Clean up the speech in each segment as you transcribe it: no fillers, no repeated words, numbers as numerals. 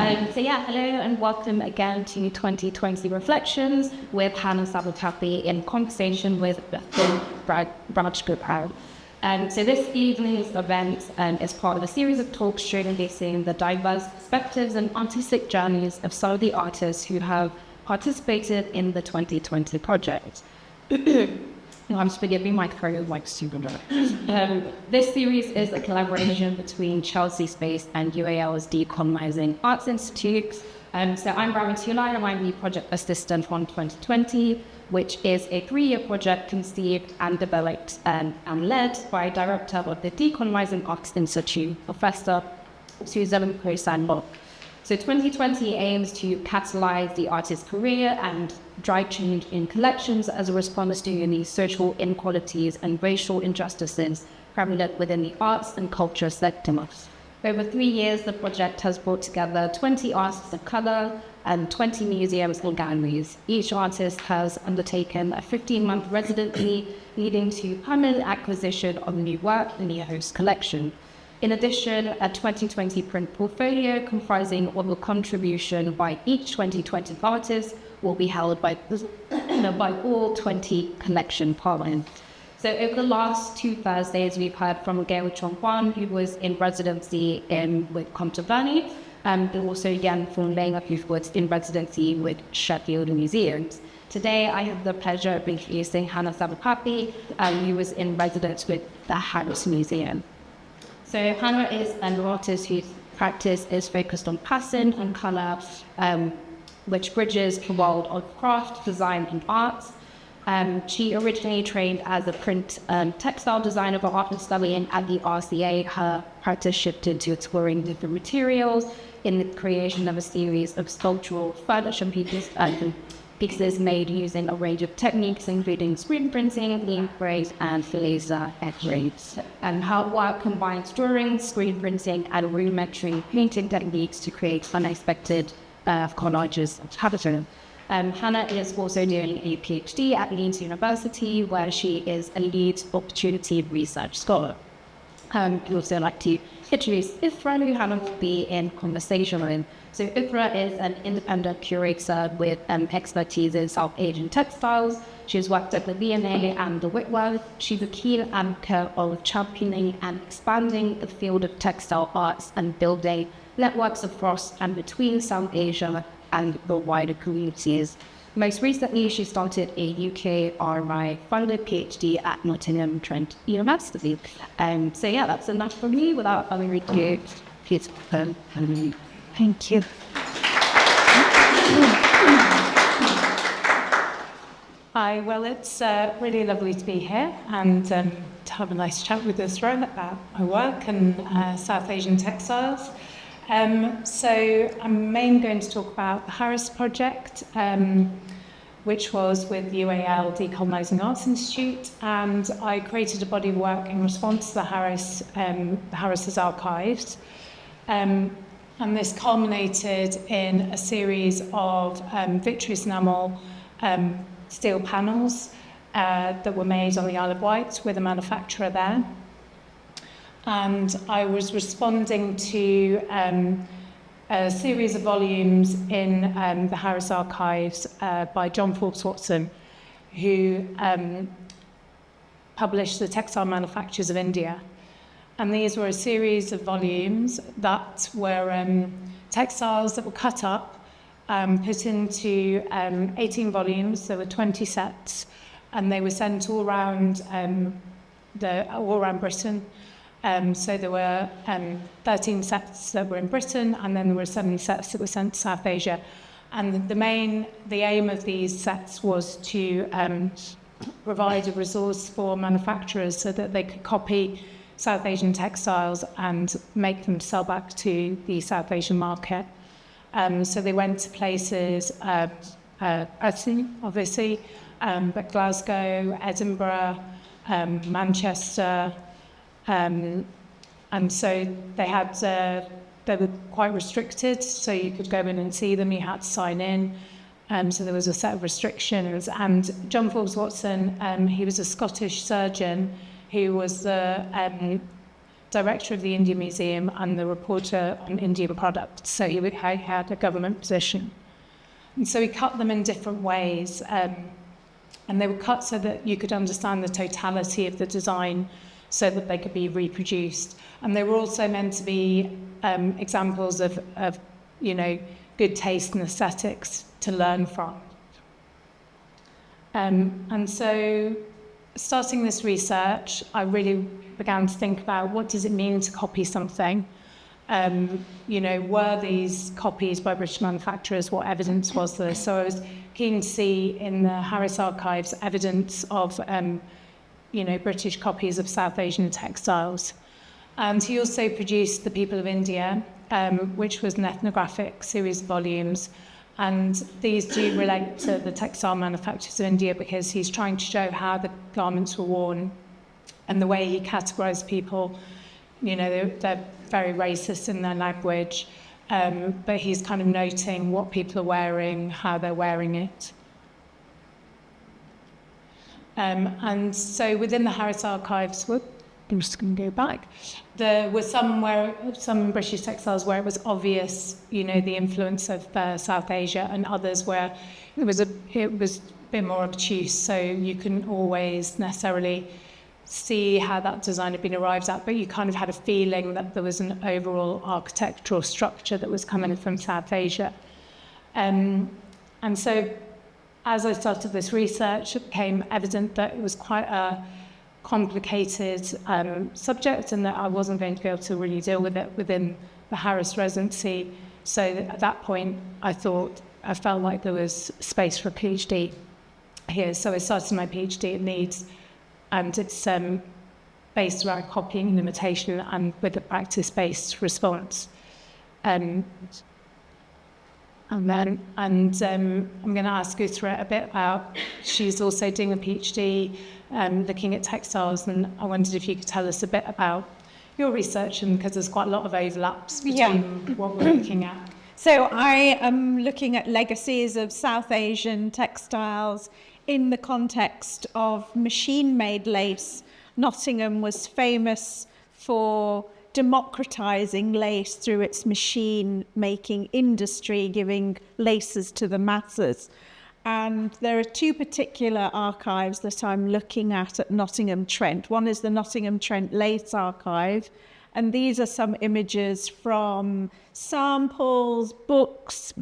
Hello and welcome again to 2020 Reflections with Hannah Sabapathy in conversation with Uthra Rajgopal. So this evening's event is part of a series of talks showcasing the diverse perspectives and artistic journeys of some of the artists who have participated in the 2020 project. I'm just forgiving my throat like super dry. This series is a collaboration between Chelsea Space and UAL's Decolonising Arts Institute. So I'm Ravi Tulai and I'm the project assistant on 2020, which is a 3-year project conceived and developed and led by director of the Decolonising Arts Institute, Professor Susan Posanbo. So 2020 aims to catalyze the artist's career and drive change in collections as a response to the social inequalities and racial injustices prevalent within the arts and culture sectors. Over 3 years, the project has brought together 20 artists of color and 20 museums and galleries. Each artist has undertaken a 15-month residency, leading to permanent acquisition of new work in the host collection. In addition, a 2020 print portfolio comprising of a contribution by each 2020 artist will be held by all 20 collection partners. So over the last 2 Thursdays, we've heard from Gail Chong-Kwan, who was in residency with Counterparts, and also Yan Fung-Leng, who was in residency with Sheffield Museums. Today, I have the pleasure of introducing Hannah Sabapathy, who was in residence with the Harris Museum. So Hannah is an artist whose practice is focused on pattern and colour, which bridges the world of craft, design and arts. She originally trained as a print textile designer for art and studying at the RCA. Her practice shifted to exploring different materials in the creation of a series of sculptural furniture pieces made using a range of techniques, including screen printing, lean frames, and laser etchings. And her work combines drawing, screen printing, and rudimentary painting techniques to create unexpected collages of pattern. Hannah is also doing a PhD at Leeds University, where she is a lead opportunity research scholar. We'd also like to introduce Uthra, who Hannah will be in conversation with. So Uthra is an independent curator with expertise in South Asian textiles. She's worked at the V&A and the Whitworth. She's a keen advocate of championing and expanding the field of textile arts and building networks across and between South Asia and the wider communities. Most recently, she started a UK RI-funded PhD at Nottingham Trent University. That's enough for me. Without further ado, please welcome. Thank you. Hi, well, it's really lovely to be here and to have a nice chat with Uthra about my work and South Asian textiles. So I'm mainly going to talk about the Harris project, which was with UAL Decolonising Arts Institute, and I created a body of work in response to the Harris's archives. And this culminated in a series of vitreous enamel steel panels that were made on the Isle of Wight with a manufacturer there. And I was responding to a series of volumes in the Harris archives by John Forbes Watson, who published the Textile Manufactures of India. And these were a series of volumes that were textiles that were cut up, put into 18 volumes. There were 20 sets, and they were sent all around Britain. So there were 13 sets that were in Britain, and then there were 7 sets that were sent to South Asia. And the aim of these sets was to provide a resource for manufacturers so that they could copy South Asian textiles and make them sell back to the South Asian market. So they went to places, obviously, but Glasgow, Edinburgh, Manchester, and so they were quite restricted, so you could go in and see them, you had to sign in. So there was a set of restrictions. And John Forbes Watson, he was a Scottish surgeon who was the director of the India Museum and the reporter on Indian products. So he had a government position. And so he cut them in different ways. And they were cut so that you could understand the totality of the design so that they could be reproduced. And they were also meant to be examples of good taste and aesthetics to learn from. And so starting this research, I really began to think about what does it mean to copy something? Were these copies by British manufacturers? What evidence was there? So I was keen to see in the Harris archives evidence of, British copies of South Asian textiles. And he also produced The People of India, which was an ethnographic series of volumes. And these do relate to the Textile Manufactures of India because he's trying to show how the garments were worn and the way he categorised people. They're very racist in their language, but he's kind of noting what people are wearing, how they're wearing it. And so within the Harris archives, I'm just going to go back. There were some British textiles where it was obvious, the influence of South Asia, and others where it was a bit more obtuse. So you couldn't always necessarily see how that design had been arrived at, but you kind of had a feeling that there was an overall architectural structure that was coming from South Asia. And so as I started this research, it became evident that it was quite a complicated subject and that I wasn't going to be able to really deal with it within the Harris residency. So at that point, I felt like there was space for a PhD here. So I started my PhD at Leeds, and it's based around copying and imitation and with a practice-based response. I'm going to ask Uthra a bit about, she's also doing a PhD looking at textiles, and I wondered if you could tell us a bit about your research, and because there's quite a lot of overlaps between what we're looking at. So I am looking at legacies of South Asian textiles in the context of machine-made lace. Nottingham was famous for democratizing lace through its machine-making industry, giving laces to the masses. And there are two particular archives that I'm looking at Nottingham Trent. One is the Nottingham Trent Lace Archive, and these are some images from samples, books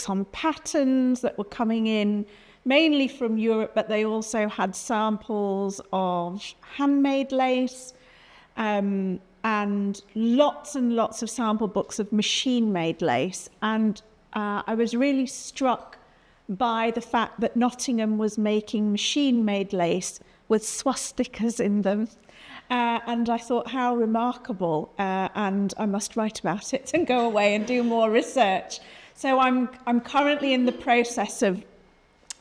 on patterns that were coming in, mainly from Europe, but they also had samples of handmade lace, and lots of sample books of machine-made lace. And I was really struck by the fact that Nottingham was making machine-made lace with swastikas in them. And I thought, how remarkable, and I must write about it and go away and do more research. So I'm currently in the process of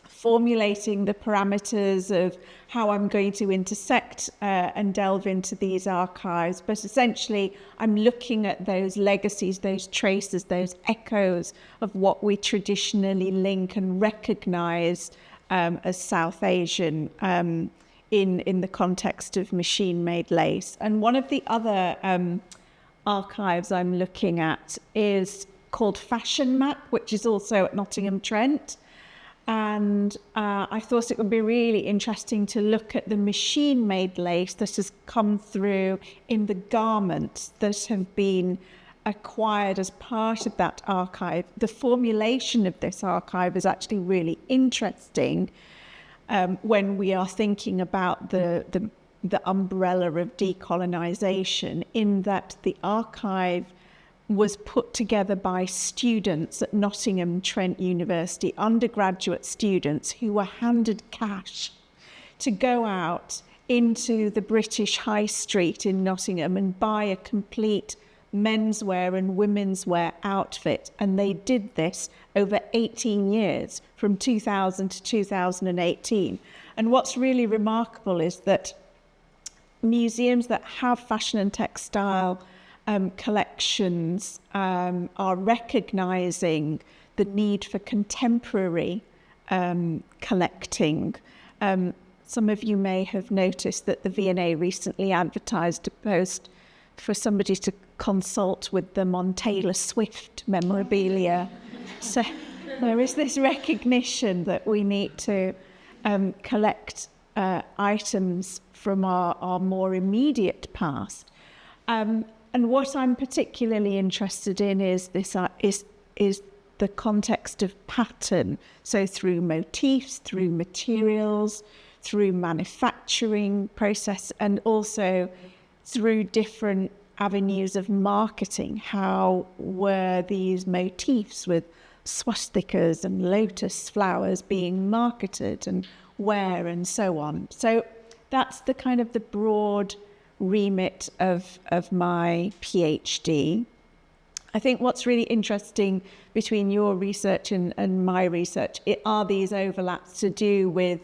formulating the parameters of how I'm going to intersect and delve into these archives. But essentially, I'm looking at those legacies, those traces, those echoes of what we traditionally link and recognize as South Asian in the context of machine-made lace. And one of the other archives I'm looking at is called Fashion Map, which is also at Nottingham Trent. And I thought it would be really interesting to look at the machine-made lace that has come through in the garments that have been acquired as part of that archive. The formulation of this archive is actually really interesting when we are thinking about the umbrella of decolonisation, in that the archive was put together by students at Nottingham Trent University, undergraduate students who were handed cash to go out into the British High Street in Nottingham and buy a complete menswear and women's wear outfit. And they did this over 18 years, from 2000 to 2018. And what's really remarkable is that museums that have fashion and textile collections are recognising the need for contemporary collecting. Some of you may have noticed that the V&A recently advertised a for somebody to consult with them on Taylor Swift memorabilia. So there is this recognition that we need to collect items from our more immediate past. And what I'm particularly interested in is this is the context of pattern. So through motifs, through materials, through manufacturing process, and also through different avenues of marketing. How were these motifs with swastikas and lotus flowers being marketed, and where, and so on. So that's the kind of the broad remit of my PhD. I think what's really interesting between your research and my research are these overlaps to do with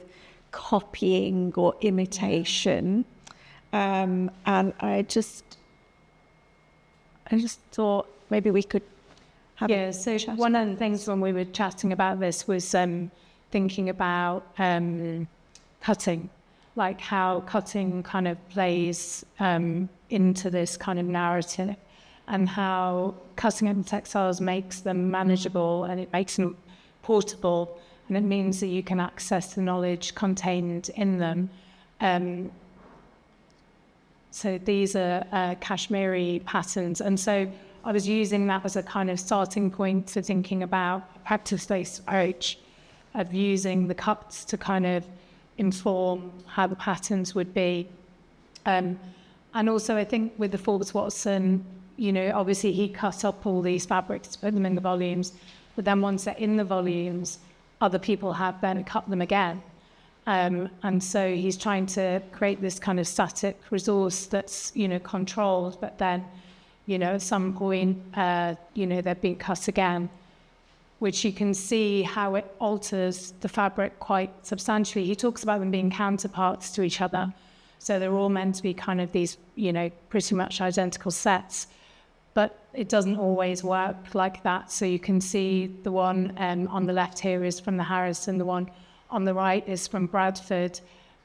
copying or imitation. And I just thought maybe we could have so one of the things when we were chatting about this was thinking about cutting, like how cutting kind of plays into this kind of narrative, and how cutting in textiles makes them manageable and it makes them portable, and it means that you can access the knowledge contained in them. So these are Kashmiri patterns, and so I was using that as a kind of starting point for thinking about a practice-based approach of using the cuts to kind of inform how the patterns would be. And also I think with the Forbes Watson, obviously he cut up all these fabrics to put them in the volumes, but then once they're in the volumes, other people have then cut them again. And so he's trying to create this kind of static resource that's, controlled, but then, at some point, they're being cut again, which you can see how it alters the fabric quite substantially. He talks about them being counterparts to each other. So they're all meant to be kind of these, pretty much identical sets, but it doesn't always work like that. So you can see the one on the left here is from the Harris, and the one on the right is from Bradford.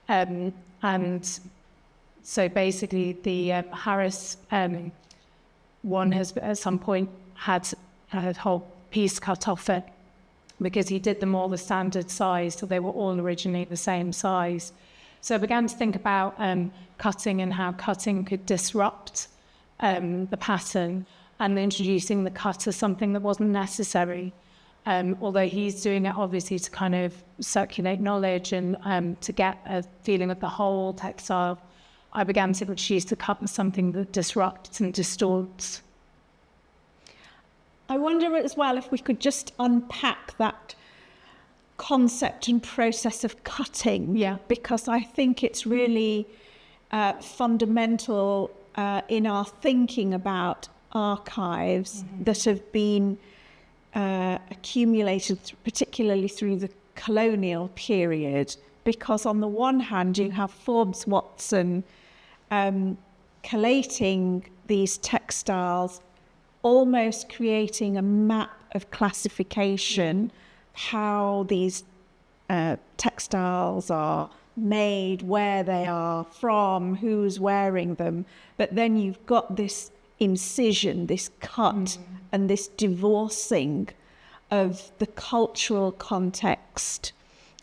And so basically the Harris one has at some point had a whole piece cut off it because he did them all the standard size, so they were all originally the same size. So I began to think about cutting and how cutting could disrupt the pattern, and introducing the cut as something that wasn't necessary. Although he's doing it obviously to kind of circulate knowledge and to get a feeling of the whole textile, I began to choose the cut as something that disrupts and distorts. I wonder as well if we could just unpack that concept and process of cutting, because I think it's really fundamental in our thinking about archives that have been accumulated, particularly through the colonial period, because on the one hand you have Forbes Watson collating these textiles, almost creating a map of classification, how these textiles are made, where they are from, who's wearing them. But then you've got this incision, this cut, and this divorcing of the cultural context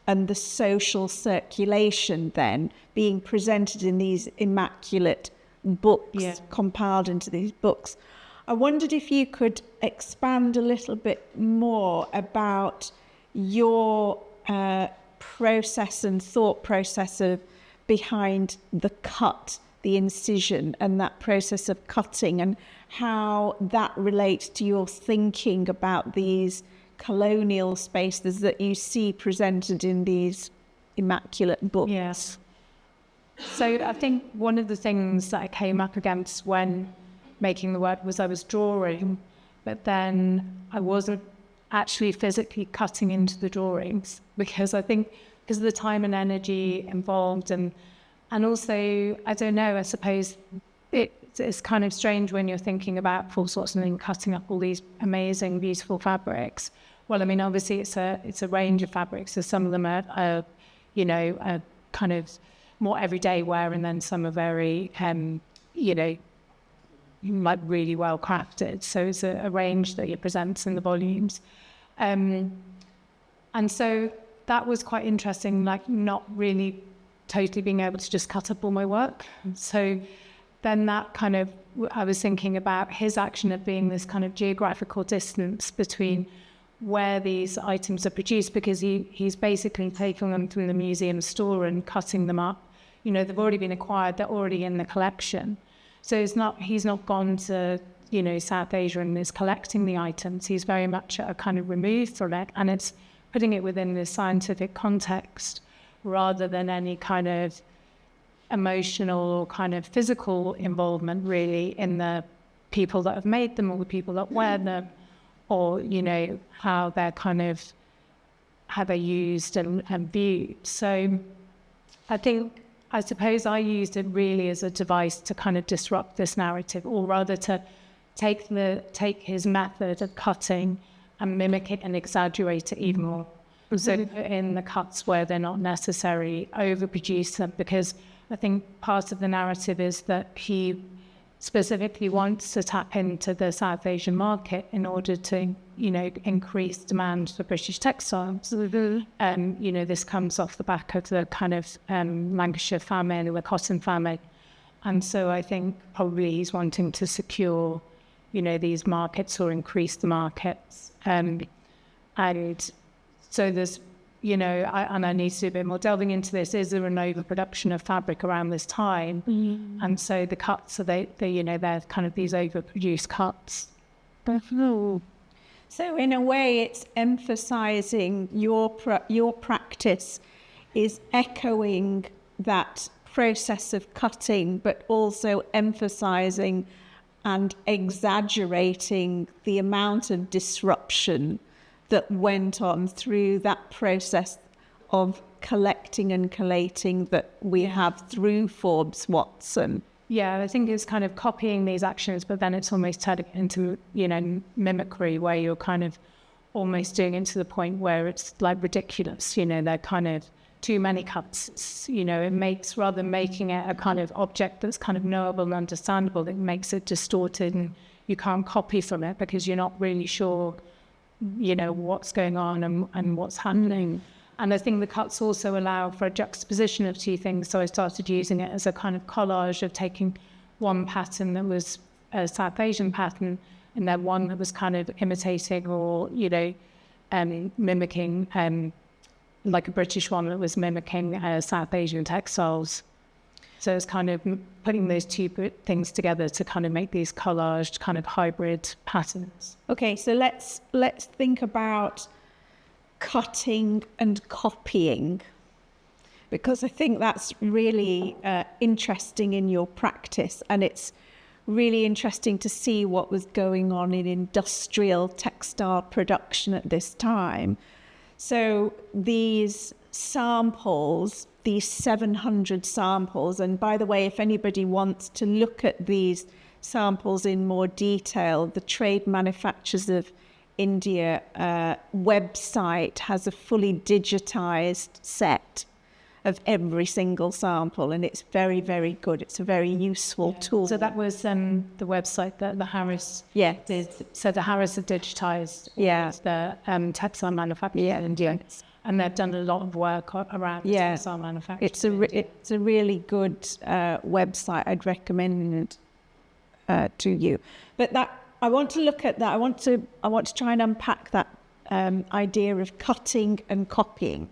and the social circulation then being presented in these immaculate books, compiled into these books. I wondered if you could expand a little bit more about your process and thought process of behind the cut, the incision, and that process of cutting, and how that relates to your thinking about these colonial spaces that you see presented in these immaculate books. Yes. So I think one of the things that I came up against when making the work was I was drawing, but then I wasn't actually physically cutting into the drawings, because I think because of the time and energy involved, and also, I don't know, I suppose it's kind of strange when you're thinking about Forbes Watson and cutting up all these amazing, beautiful fabrics. Well, I mean, obviously it's a range of fabrics. So some of them are kind of more everyday wear, and then some are very, like really well crafted. So it's a range that he presents in the volumes. And so that was quite interesting, like not really totally being able to just cut up all my work. So then that kind of, I was thinking about his action of being this kind of geographical distance between where these items are produced, because he's basically taking them from the museum store and cutting them up. You know, they've already been acquired, they're already in the collection. So he's not gone to, you know, South Asia and is collecting the items. He's very much a kind of removed from it, and it's putting it within this scientific context rather than any kind of emotional or kind of physical involvement really in the people that have made them or the people that wear them, or, you know, how they're kind of, how they're used and viewed. So I suppose I used it really as a device to kind of disrupt this narrative, or rather to take his method of cutting and mimic it and exaggerate it even more. So put in the cuts where they're not necessary, overproduce them, because I think part of the narrative is that he specifically wants to tap into the South Asian market in order to, you know, increase demand for British textiles. You know, this comes off the back of the kind of Lancashire famine, the cotton famine. And so I think probably he's wanting to secure, you know, these markets or increase the markets. And so there's, you know, I need to do a bit more delving into this. Is there an overproduction of fabric around this time? And so the cuts, are they you know, they're kind of these overproduced cuts. So in a way, it's emphasising your practice is echoing that process of cutting, but also emphasising and exaggerating the amount of disruption that went on through that process of collecting and collating that we have through Forbes Watson. Yeah, I think it's kind of copying these actions, but then it's almost turning into, you know, mimicry, where you're kind of almost doing it to the point where it's like ridiculous. You know, they're kind of too many cuts. It's, you know, it makes, rather than making it a kind of object that's kind of knowable and understandable, it makes it distorted, and you can't copy from it because you're not really sure, you know, what's going on and what's happening. And I think the cuts also allow for a juxtaposition of two things. So I started using it as a kind of collage of taking one pattern that was a South Asian pattern, and then one that was kind of imitating or, you know, mimicking, like a British one that was mimicking South Asian textiles. So it's kind of putting those two things together to kind of make these collaged kind of hybrid patterns. Okay, so let's think about cutting and copying, because I think that's really interesting in your practice, and it's really interesting to see what was going on in industrial textile production at this time. So these samples, these 700 samples, and by the way, if anybody wants to look at these samples in more detail, the Trade Manufactures of India website has a fully digitized set of every single sample, and it's very, very good. It's a very useful tool. So that was the website that the Harris did. So the Harris have digitized the Textile Manufactures of India. And they've done a lot of work around textile manufacturing. It's a really good website. I'd recommend it to you. But that, I want to look at that. I want to try and unpack that idea of cutting and copying.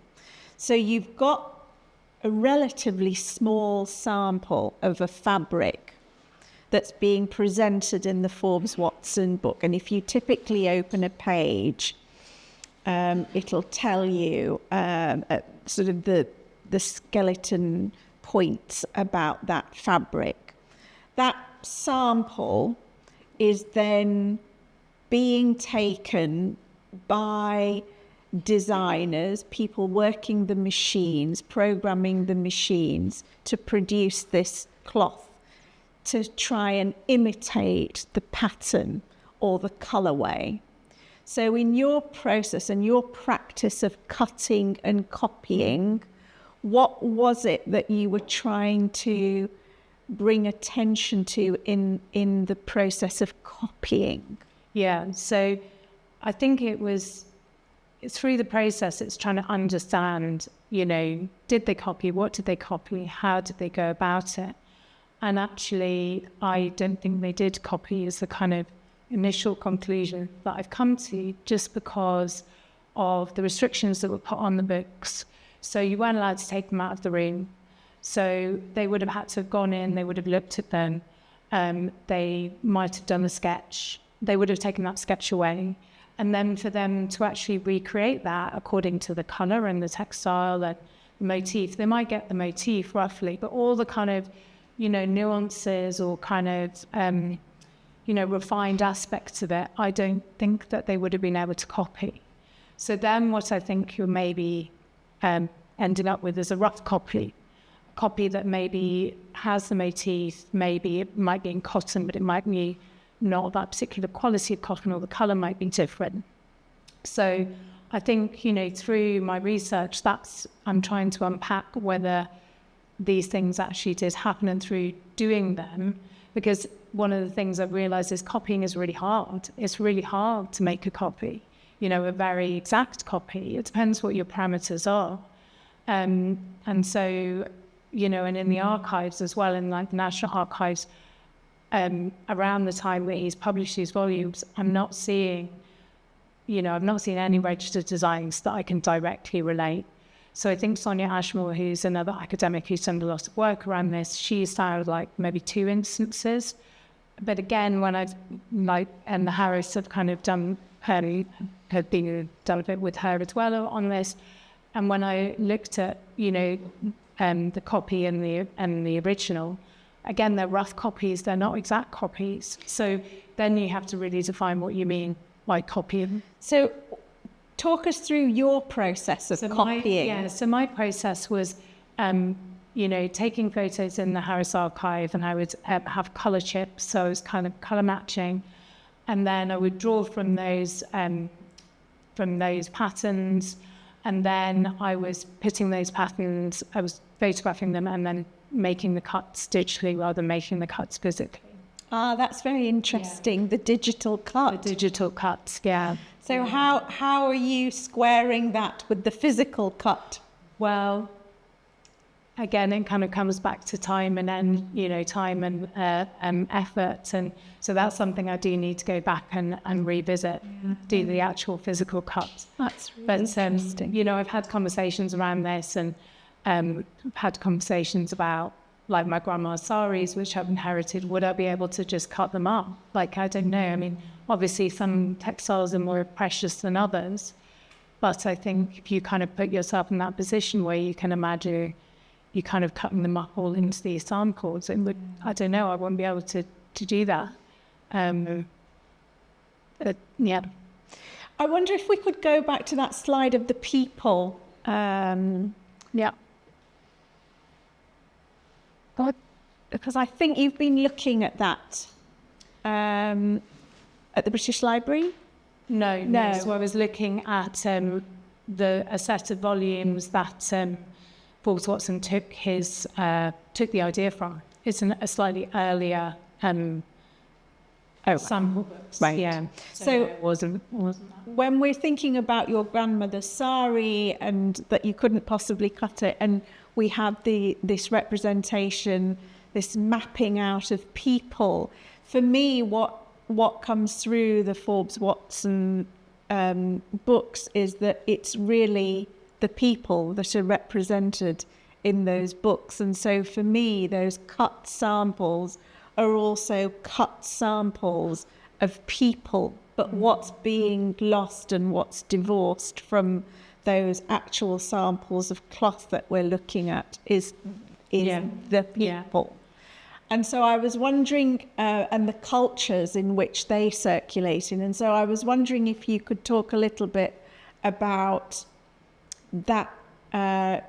So you've got a relatively small sample of a fabric that's being presented in the Forbes Watson book, and if you typically open a page, it'll tell you sort of the skeleton points about that fabric. That sample is then being taken by designers, people working the machines, programming the machines to produce this cloth, to try and imitate the pattern or the colorway. So in your process and your practice of cutting and copying, what was it that you were trying to bring attention to in the process of copying? Yeah, so I think it's through the process, it's trying to understand, did they copy? What did they copy? How did they go about it? And actually, I don't think they did copy is the kind of initial conclusion that I've come to, just because of the restrictions that were put on the books. So you weren't allowed to take them out of the room. So they would have had to have gone in, they would have looked at them, they might have done a sketch, they would have taken that sketch away. And then for them to actually recreate that according to the colour and the textile and the motif, they might get the motif roughly, but all the kind of, nuances or kind of, refined aspects of it, I don't think that they would have been able to copy. So then what I think you're maybe ending up with is a rough copy that maybe has the motif, maybe it might be in cotton, but it might be not that particular quality of cotton, or the colour might be different. So I think, through my research, I'm trying to unpack whether these things actually did happen, and through doing them, because one of the things I've realised is copying is really hard. It's really hard to make a copy, a very exact copy. It depends what your parameters are. And so, and in the archives as well, in like the National Archives, around the time that he's published these volumes, I've not seen any registered designs that I can directly relate. So I think Sonia Ashmore, who's another academic who's done a lot of work around this, she's found like maybe 2 instances. But again, when and the Harris have kind of done a bit with her as well on this. And when I looked at, the copy and the original, again, they're rough copies, they're not exact copies. So then you have to really define what you mean by copying. So talk us through your process of copying. So my process was, taking photos in the Harris archive, and I would have colour chips, so it was kind of colour matching. And then I would draw from those patterns, and then I was putting those patterns, I was photographing them and then making the cuts digitally rather than making the cuts physically. Ah, that's very interesting, the digital cut. The digital cuts, yeah. So how are you squaring that with the physical cut? Well, again, it kind of comes back to time and time and effort, and so that's something I do need to go back and revisit, do the actual physical cut. That's really interesting. I've had conversations around this, and had conversations about like my grandma's saris, which I've inherited. Would I be able to just cut them up? Like, I don't know. I mean, obviously some textiles are more precious than others, but I think if you kind of put yourself in that position where you can imagine you kind of cutting them up all into these samples, it would, I don't know, I wouldn't be able to do that. Yeah. I wonder if we could go back to that slide of the people. Yeah. Because I think you've been looking at that at the British Library? No. So I was looking at a set of volumes that Forbes Watson took the idea from. It's a slightly earlier sample books. Right. Yeah. So it wasn't when we're thinking about your grandmother's sari and that you couldn't possibly cut it, and we have this representation, this mapping out of people, for me what comes through the Forbes Watson books is that it's really the people that are represented in those books. And so for me, those cut samples are also cut samples of people, but what's being lost and what's divorced from those actual samples of cloth that we're looking at is the people. Yeah. And so I was wondering, and the cultures in which they circulate in. And so I was wondering if you could talk a little bit about that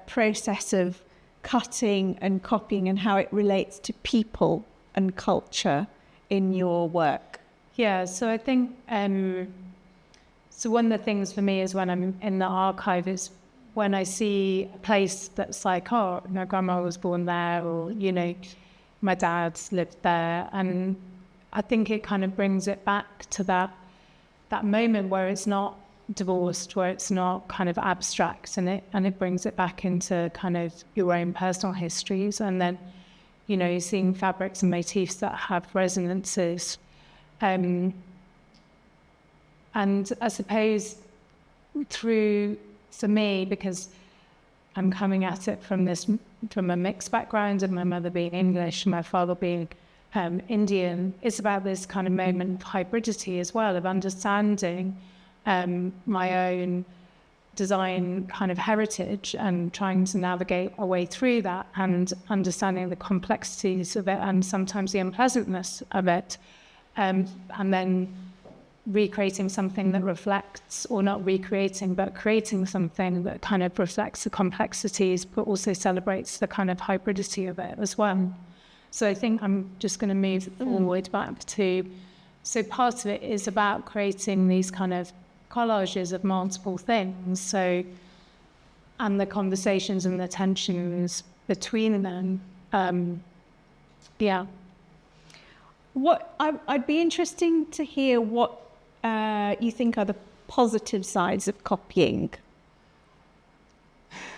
process of cutting and copying and how it relates to people and culture in your work. Yeah, so I think, so one of the things for me is when I'm in the archive is when I see a place that's like, oh, my grandma was born there, or, my dad lived there, and I think it kind of brings it back to that moment where it's not divorced, where it's not kind of abstract, and it brings it back into kind of your own personal histories, and then, you know, you're seeing fabrics and motifs that have resonances. And I suppose for me, because I'm coming at it from a mixed background, and my mother being English, my father being Indian, it's about this kind of moment of hybridity as well, of understanding my own design kind of heritage and trying to navigate our way through that, and understanding the complexities of it and sometimes the unpleasantness of it, and then recreating something that reflects, or not recreating, but creating something that kind of reflects the complexities, but also celebrates the kind of hybridity of it as well. So I think I'm just going to move forward back to, so part of it is about creating these kind of collages of multiple things, so, and the conversations and the tensions between them. I'd be interesting to hear what you think are the positive sides of copying.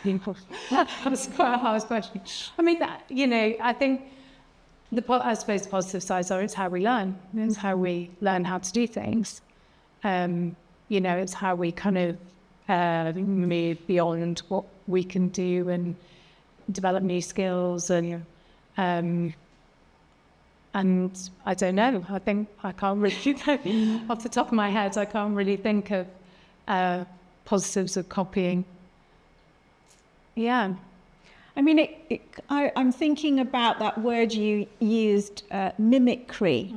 That's quite a hard question. I mean, you know, I think I suppose the positive sides are, it's how we learn. It's how we learn how to do things. You know, it's how we kind of move beyond what we can do and develop new skills, and I don't know. I think I can't really, off the top of my head, I can't really think of positives of copying. Yeah. I mean, I'm thinking about that word you used, mimicry,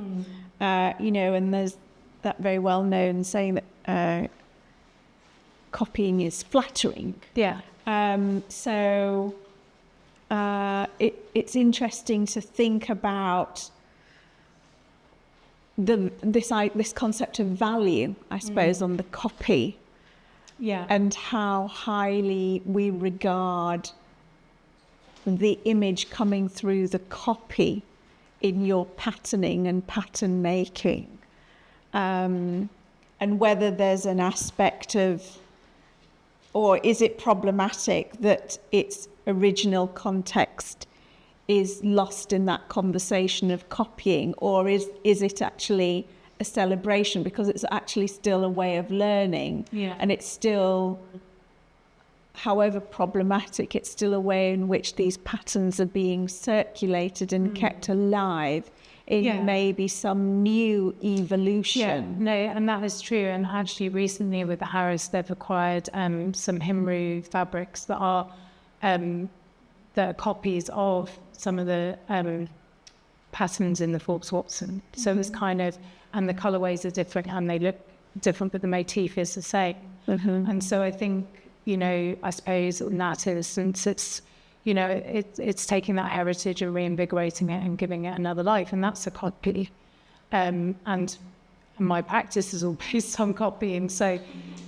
you know, and there's that very well-known saying that copying is flattering. Yeah. So it's interesting to think about this concept of value, I suppose, on the copy. Yeah. And how highly we regard the image coming through the copy in your patterning and pattern making. And whether there's an aspect of, or is it problematic that its original context is lost in that conversation of copying, or is it actually a celebration, because it's actually still a way of learning, and it's still, however problematic, it's still a way in which these patterns are being circulated and kept alive in maybe some new evolution. Yeah, no, and that is true. And actually recently with the Harris, they've acquired some Himru fabrics that are copies of some of the patterns in the Forbes Watson. So it's kind of, and the colorways are different and they look different, but the motif is the same. And so I think, you know, I suppose in that instance, it's, you know, it's taking that heritage and reinvigorating it and giving it another life, and that's a copy. And my practice is all based on copying. So,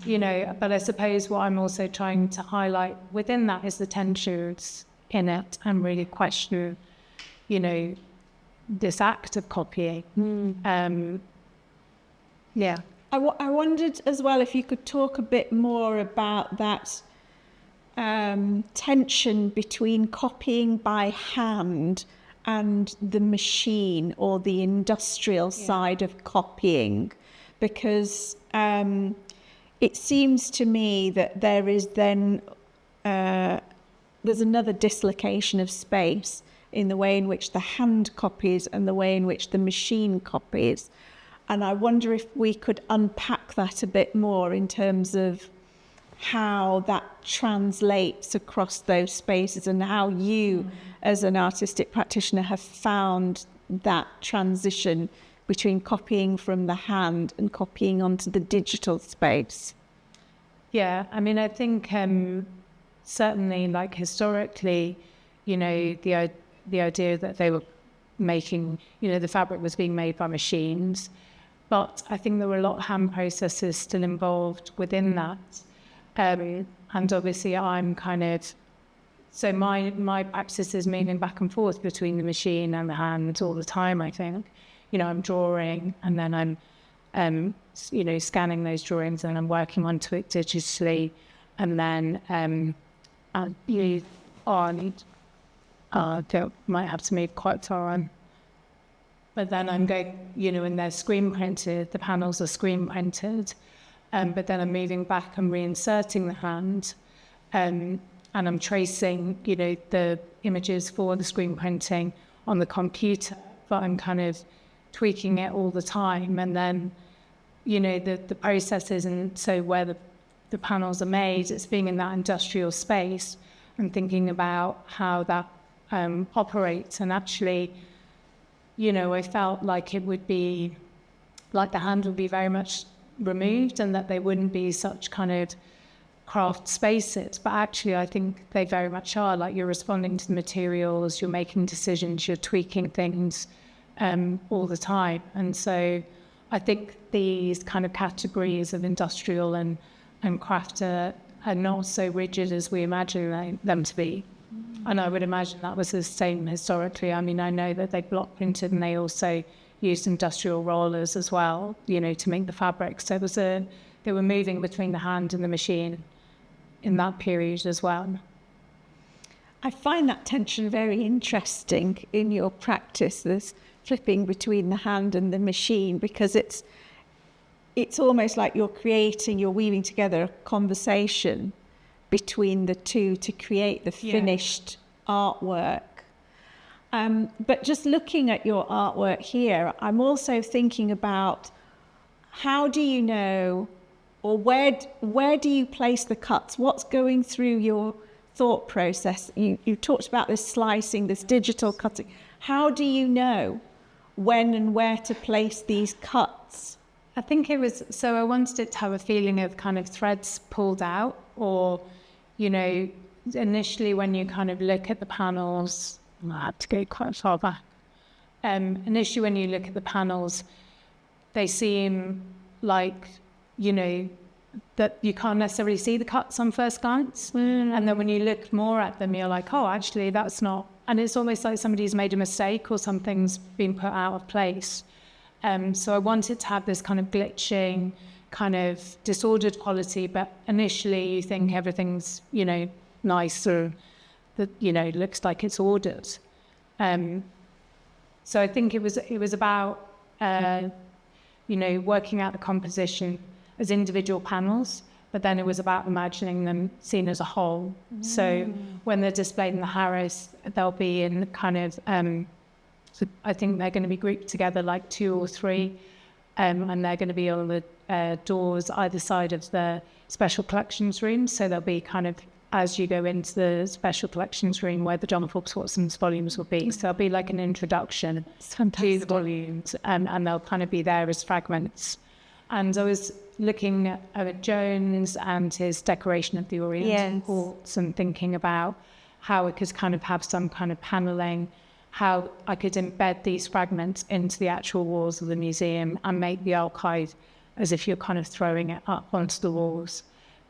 you know, but I suppose what I'm also trying to highlight within that is the tensions in it, and really question, you know, this act of copying. Yeah. I wondered as well if you could talk a bit more about that tension between copying by hand and the machine, or the industrial side of copying, because it seems to me that there is then there's another dislocation of space in the way in which the hand copies and the way in which the machine copies. And I wonder if we could unpack that a bit more in terms of how that translates across those spaces, and how you, as an artistic practitioner, have found that transition between copying from the hand and copying onto the digital space. Yeah, I mean, I think certainly, like historically, you know, the idea that they were making, you know, the fabric was being made by machines, but I think there were a lot of hand processes still involved within that. And obviously I'm kind of So my practice is moving back and forth between the machine and the hand all the time, I think. I'm drawing, and then I'm, scanning those drawings, and I'm working onto it digitally, and then might have to move quite far on. But then I'm going, and they're screen printed, the panels are screen printed, but then I'm moving back and reinserting the hand, and I'm tracing, the images for the screen printing on the computer, but I'm kind of tweaking it all the time. And then, the process isn't so where the panels are made, it's being in that industrial space and thinking about how that operates. And actually, I felt like it would be, like the hand would be very much removed and that they wouldn't be such kind of craft spaces. But actually, I think they very much are. Like, you're responding to the materials, you're making decisions, you're tweaking things all the time. And so I think these kind of categories of industrial and craft are not so rigid as we imagine them to be. And I would imagine that was the same historically. I mean, I know that they block printed and they also used industrial rollers as well, to make the fabric. So they were moving between the hand and the machine in that period as well. I find that tension very interesting in your practice, this flipping between the hand and the machine, because it's almost like you're weaving together a conversation between the two to create the finished artwork. But just looking at your artwork here, I'm also thinking about how do you know, or where do you place the cuts? What's going through your thought process? You talked about this slicing, this digital cutting. How do you know when and where to place these cuts? I think I wanted it to have a feeling of kind of threads pulled out, or, initially when you kind of look at the panels, I had to go quite far back. Initially when you look at the panels, they seem like, that you can't necessarily see the cuts on first glance. And then when you look more at them, you're like, oh, actually that's not, and it's almost like somebody's made a mistake or something's been put out of place. So I wanted to have this kind of glitching, kind of disordered quality, but initially you think everything's, nice, or that, looks like it's ordered. So I think it was about, working out the composition as individual panels, but then it was about imagining them seen as a whole. So when they're displayed in the Harris, they'll be in kind of, so I think they're going to be grouped together like 2 or 3, and they're going to be on the doors either side of the special collections room. So they'll be kind of as you go into the special collections room where the John Forbes Watson's volumes will be. So there'll be like an introduction to the volumes, and they'll kind of be there as fragments. And I was looking at Jones and his decoration of the Oriental courts and thinking about how it could kind of have some kind of panelling, how I could embed these fragments into the actual walls of the museum and make the archive as if you're kind of throwing it up onto the walls.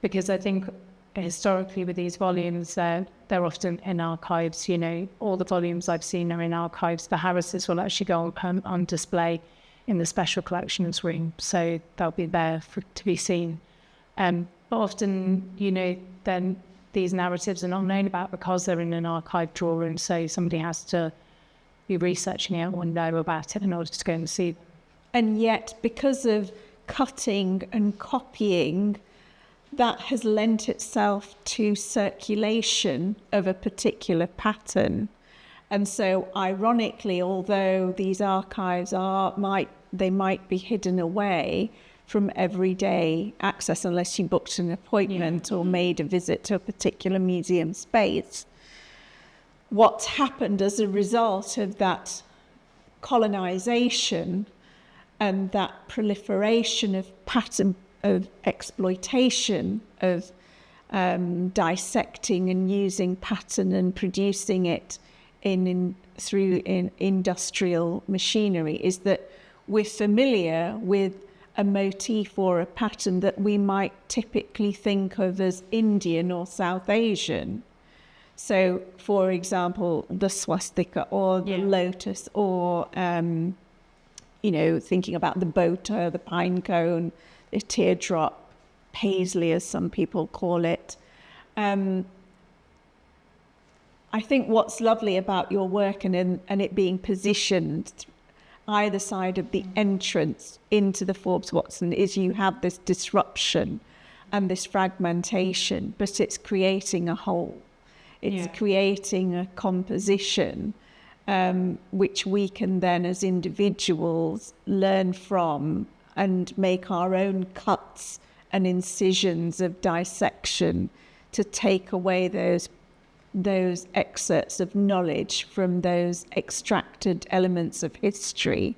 Because I think historically with these volumes, they're often in archives. All the volumes I've seen are in archives. The Harrises will actually go on display in the special collections room, so they'll be there to be seen. But often, then these narratives are not known about because they're in an archive drawer, and so somebody has to be researching it or know about it in order to go and see them. And yet, because of cutting and copying, that has lent itself to circulation of a particular pattern. And so, ironically, although these archives might be hidden away from everyday access unless you booked an appointment or made a visit to a particular museum space, what's happened as a result of that colonization and that proliferation of pattern, of exploitation, of dissecting and using pattern and producing it through industrial machinery, is that we're familiar with a motif or a pattern that we might typically think of as Indian or South Asian. So, for example, the swastika or the lotus, or thinking about the bota, the pine cone, the teardrop, paisley, as some people call it. I think what's lovely about your work and it being positioned either side of the entrance into the Forbes Watson is you have this disruption and this fragmentation, but it's creating a whole. It's creating a composition which we can then as individuals learn from and make our own cuts and incisions of dissection to take away those excerpts of knowledge from those extracted elements of history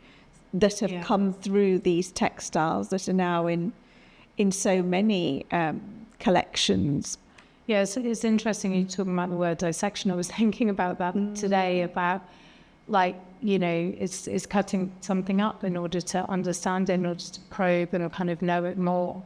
that have come through these textiles that are now in so many collections. Yes, it's interesting you talking about the word dissection. I was thinking about that today, about it's cutting something up in order to understand it, in order to probe and kind of know it more.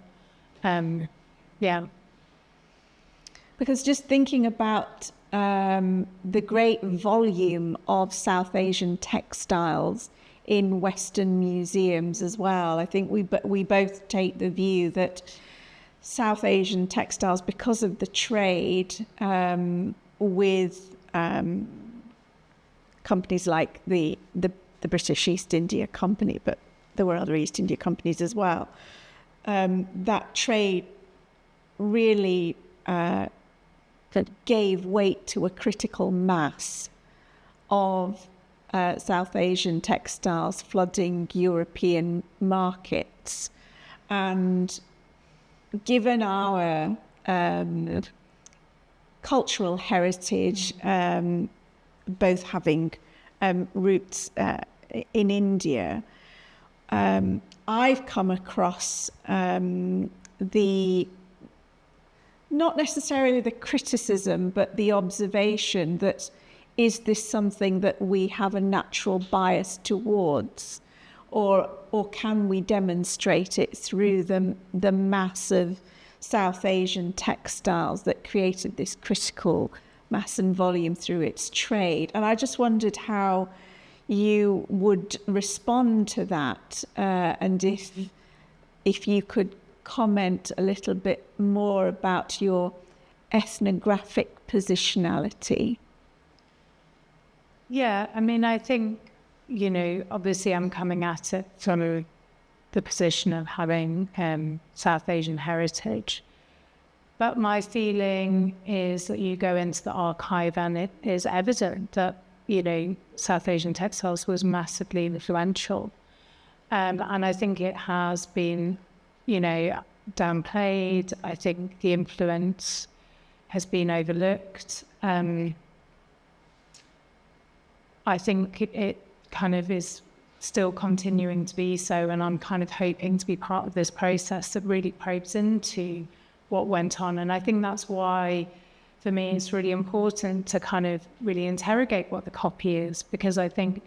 Because just thinking about the great volume of South Asian textiles in Western museums as well, I think we both take the view that South Asian textiles, because of the trade with companies like the British East India Company, but there were other East India companies as well, that trade really gave weight to a critical mass of South Asian textiles flooding European markets. And given our cultural heritage, both having roots in India, I've come across not necessarily the criticism, but the observation that is this something that we have a natural bias towards, or can we demonstrate it through the mass of South Asian textiles that created this critical mass and volume through its trade? And I just wondered how you would respond to that, and if you could comment a little bit more about your ethnographic positionality. Yeah, I mean, I think, obviously I'm coming at it from the position of having South Asian heritage. But my feeling is that you go into the archive and it is evident that, South Asian textiles was massively influential. And I think it has been downplayed. I think the influence has been overlooked. I think it kind of is still continuing to be so, and I'm kind of hoping to be part of this process that really probes into what went on. And I think that's why, for me, it's really important to kind of really interrogate what the copy is, because I think,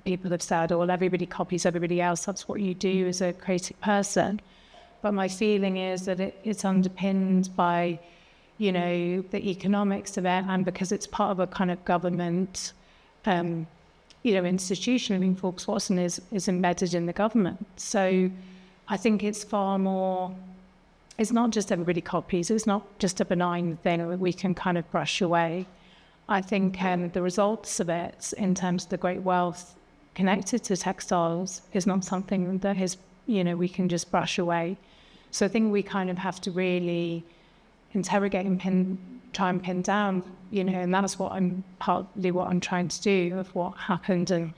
people have said, well, everybody copies everybody else. That's what you do as a creative person. But my feeling is that it's underpinned by, the economics of it, and because it's part of a kind of government, institution. I mean, Forbes Watson is embedded in the government. So I think it's far more, it's not just everybody copies. It's not just a benign thing that we can kind of brush away. I think the results of it, in terms of the great wealth connected to textiles, is not something that is, we can just brush away. So I think we kind of have to really interrogate and try and pin down, and that's partly what I'm trying to do, of what happened and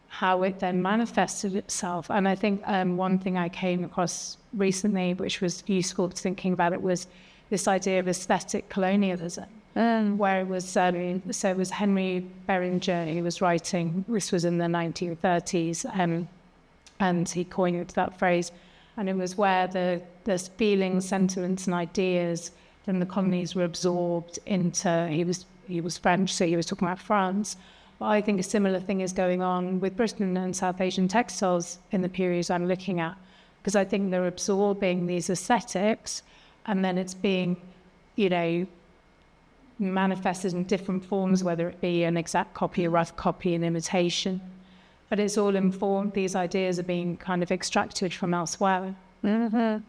how it then manifested itself. And I think one thing I came across recently, which was useful thinking about it, was this idea of aesthetic colonialism. Where it was, so it was Henry Beringer who was writing, this was in the 1930s, and he coined that phrase, and it was where the feelings, sentiments and ideas from the colonies were absorbed into, he was French, so he was talking about France, but I think a similar thing is going on with Britain and South Asian textiles in the periods I'm looking at, because I think they're absorbing these aesthetics, and then it's being, manifested in different forms, whether it be an exact copy, a rough copy, an imitation. But it's all informed, these ideas are being kind of extracted from elsewhere. And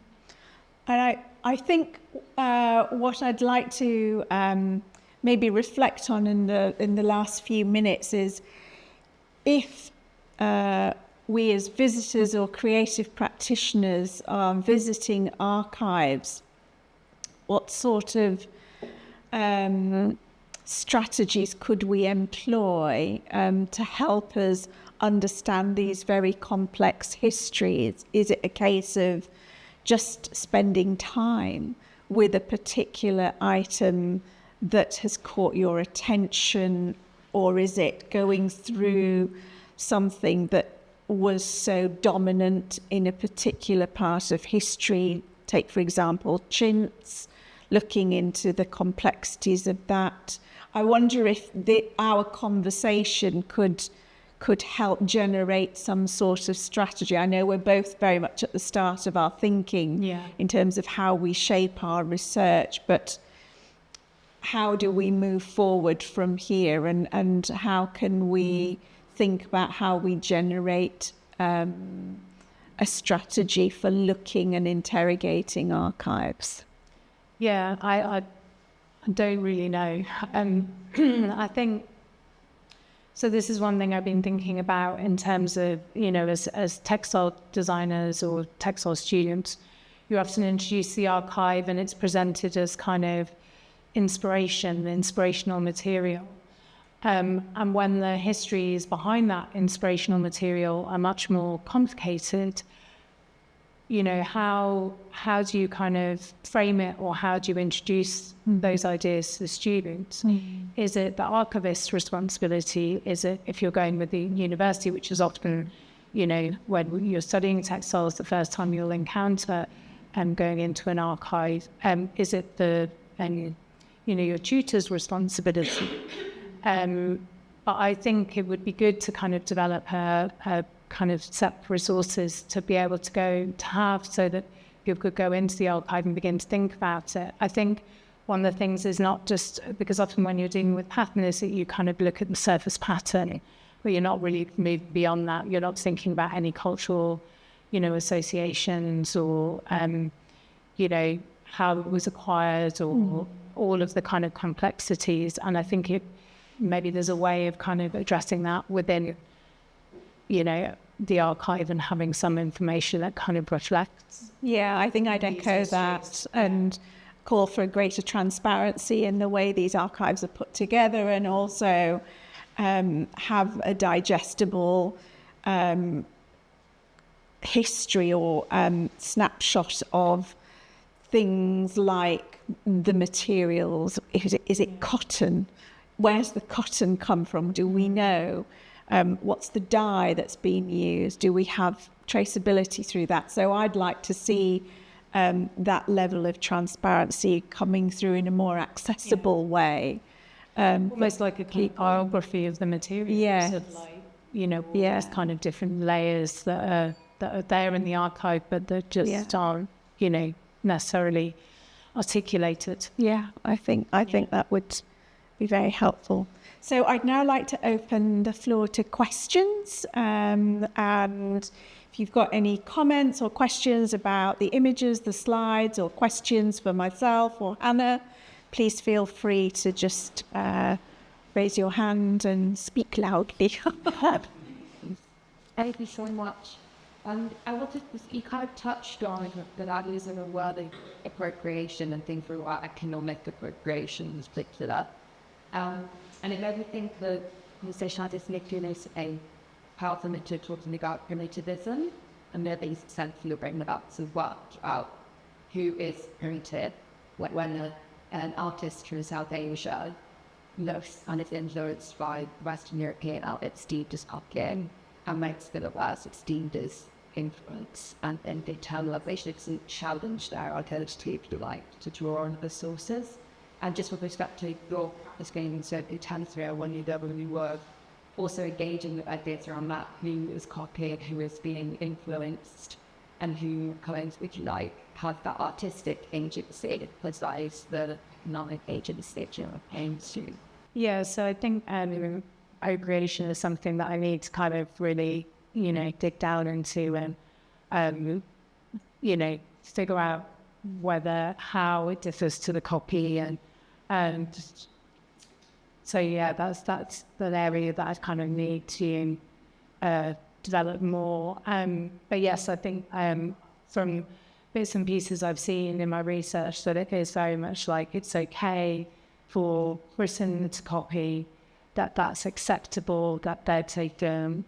I think what I'd like to maybe reflect on in the last few minutes is if we as visitors or creative practitioners are visiting archives, what sort of strategies could we employ to help us understand these very complex histories? Is it a case of just spending time with a particular item that has caught your attention, or is it going through something that was so dominant in a particular part of history? Take, for example, chintz, looking into the complexities of that. I wonder if our conversation could help generate some sort of strategy. I know we're both very much at the start of our thinking in terms of how we shape our research, but how do we move forward from here, and how can we think about how we generate a strategy for looking and interrogating archives? Yeah, I don't really know. I think, so this is one thing I've been thinking about in terms of, as textile designers or textile students, you often introduce the archive and it's presented as kind of inspirational material. And when the histories behind that inspirational material are much more complicated, how do you kind of frame it, or how do you introduce those ideas to the students? Is it the archivist's responsibility? Is it, if you're going with the university, which is often, when you're studying textiles, the first time you'll encounter going into an archive, is it your tutor's responsibility? But I think it would be good to kind of develop a kind of set resources to be able to have, so that people could go into the archive and begin to think about it. I think one of the things is not just, because often when you're dealing with pattern, is that you kind of look at the surface pattern, but you're not really moving beyond that. You're not thinking about any cultural, associations, or, how it was acquired, or all of the kind of complexities. And I think maybe there's a way of kind of addressing that within the archive, and having some information that kind of reflects. Yeah, I think I'd echo that, and call for a greater transparency in the way these archives are put together, and also have a digestible history or snapshot of things like the materials. Is it cotton? Where's the cotton come from? Do we know? What's the dye that's been used? Do we have traceability through that? So I'd like to see that level of transparency coming through in a more accessible way. Almost like a biography of the materials. Yes. Of there's kind of different layers that are there in the archive, but that just aren't, necessarily articulated. Yeah, I think that would be very helpful. So I'd now like to open the floor to questions, and if you've got any comments or questions about the images, the slides, or questions for myself or Hannah, please feel free to just raise your hand and speak loudly. Thank you so much. I wanted to, you kind of touched on the ideas of a word of appropriation and things about economic appropriation in particular. And it made me think that conversation like this is a powerful method of talking about relativism, and maybe essentially bringing about as well about who is created when an artist from South Asia looks and is influenced by Western European artists deemed as copying and makes it as it's deemed as influence, and then the internalization isn't challenge their identity, if you like, to draw on the sources. And just with respect to your practice game, so it tends to when you really work, also engaging with ideas around that, who is copying, who is being influenced, and who claims, if you like, has that artistic agency, besides the non-agency aims to? Yeah, so I think appropriation is something that I need to kind of really, dig down into and, figure out how it differs to the copy and so yeah, that's the area that I kind of need to develop more. But yes, I think from bits and pieces I've seen in my research that it is very much like it's okay for Britain to copy, that's acceptable, that they're taken,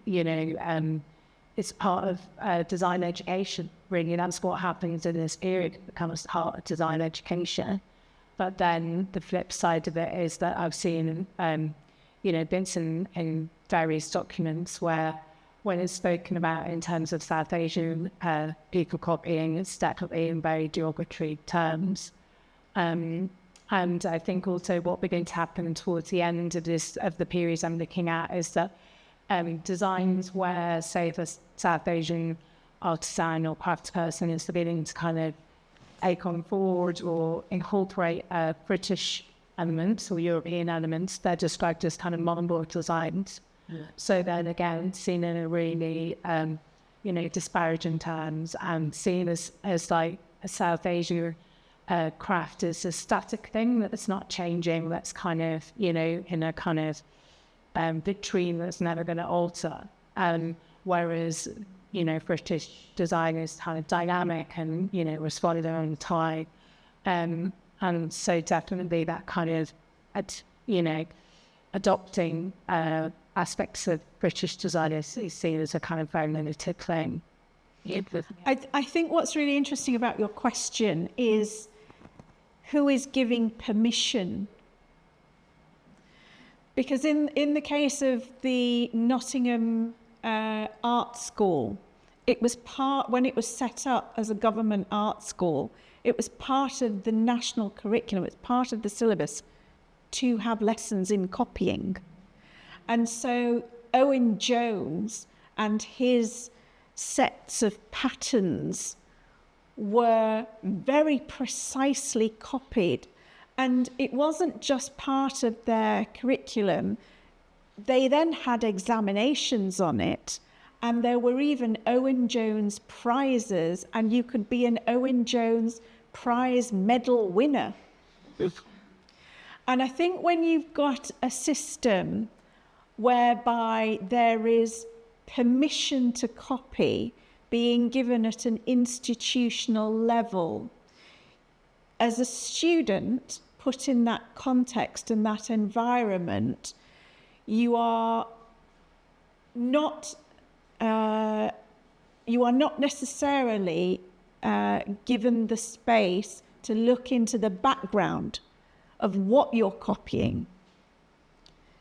it's part of design education, really. That's what happens in this period. It becomes part of design education. But then the flip side of it is that I've seen, bits in various documents where when it's spoken about in terms of South Asian people copying, it's definitely in very derogatory terms. And I think also what began to happen towards the end of the period I'm looking at is that designs where, say, the South Asian artisan or craft person is beginning to kind of take on board or incorporate British elements or European elements, they're described as kind of modern board designs. Yeah. So then again, seen in a really, disparaging terms and seen as like a South Asian craft as a static thing that's not changing, that's kind of, in a kind of vitrine that's never going to alter. Whereas, British design is kind of dynamic and, responding their own time. And so definitely that kind of, adopting aspects of British design is seen as a kind of very limited thing. I think what's really interesting about your question is who is giving permission? Because in the case of the Nottingham art school, when it was set up as a government art school, it was part of the national curriculum, it's part of the syllabus to have lessons in copying. And so Owen Jones and his sets of patterns were very precisely copied. And it wasn't just part of their curriculum. They then had examinations on it, and there were even Owen Jones prizes, and you could be an Owen Jones prize medal winner. And I think when you've got a system whereby there is permission to copy being given at an institutional level, as a student put in that context and that environment, you are not necessarily given the space to look into the background of what you're copying,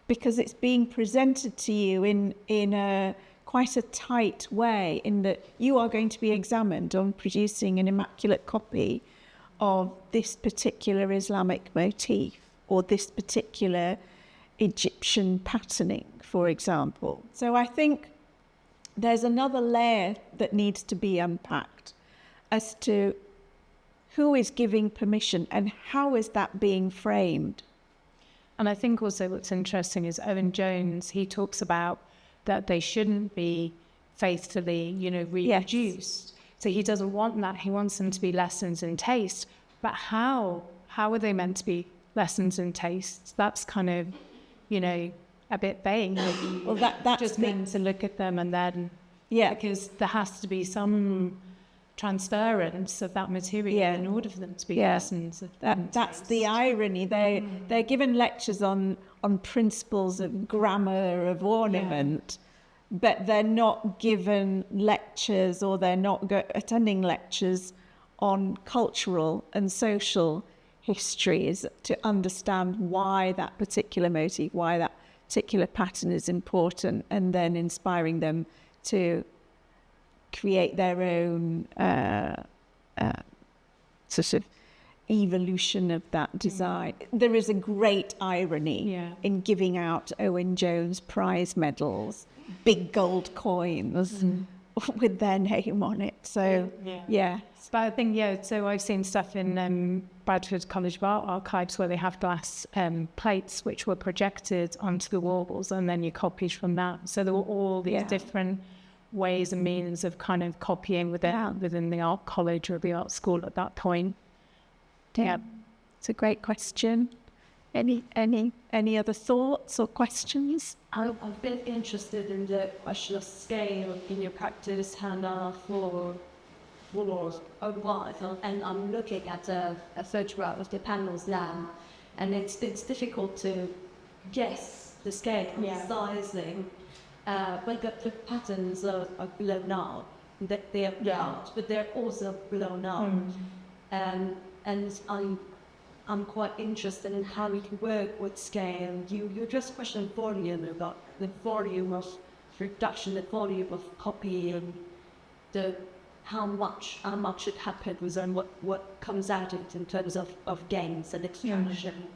because it's being presented to you in a quite a tight way, in that you are going to be examined on producing an immaculate copy of this particular Islamic motif or this particular Egyptian patterning, for example. So I think there's another layer that needs to be unpacked as to who is giving permission and how is that being framed. And I think also what's interesting is Owen Jones, he talks about that they shouldn't be faithfully, reproduced. Yes. So he doesn't want that. He wants them to be lessons in taste. But how are they meant to be lessons in taste? That's kind of, a bit vague. Well, that's just means to look at them and then, because there has to be some transference of that material in order for them to be lessons. That's the irony. They're given lectures on principles of grammar, of ornament, but they're not given lectures, or they're not attending lectures on cultural and social histories to understand why that particular motif, why that particular pattern is important, and then inspiring them to create their own sort of evolution of that design. There is a great irony in giving out Owen Jones prize medals, big gold coins, with their name on it. So, yeah. But I think, so I've seen stuff in Bradford College of Art archives where they have glass plates which were projected onto the walls, and then you copied from that. So there were all these different ways and means of kind of copying within the art college or the art school at that point. Yeah, it's a great question. Any other thoughts or questions? I've been interested in the question of scale in your practice, Hannah, for a while, and I'm looking at a photograph of the panels now, and it's difficult to guess the scale and the sizing, but the patterns are blown out. They are out, but they're also blown out, and I'm quite interested in how we can work with scale. You just questioned volume, about the volume of reduction, the volume of copying, how much it happens and what comes out of it in terms of gains and extraction.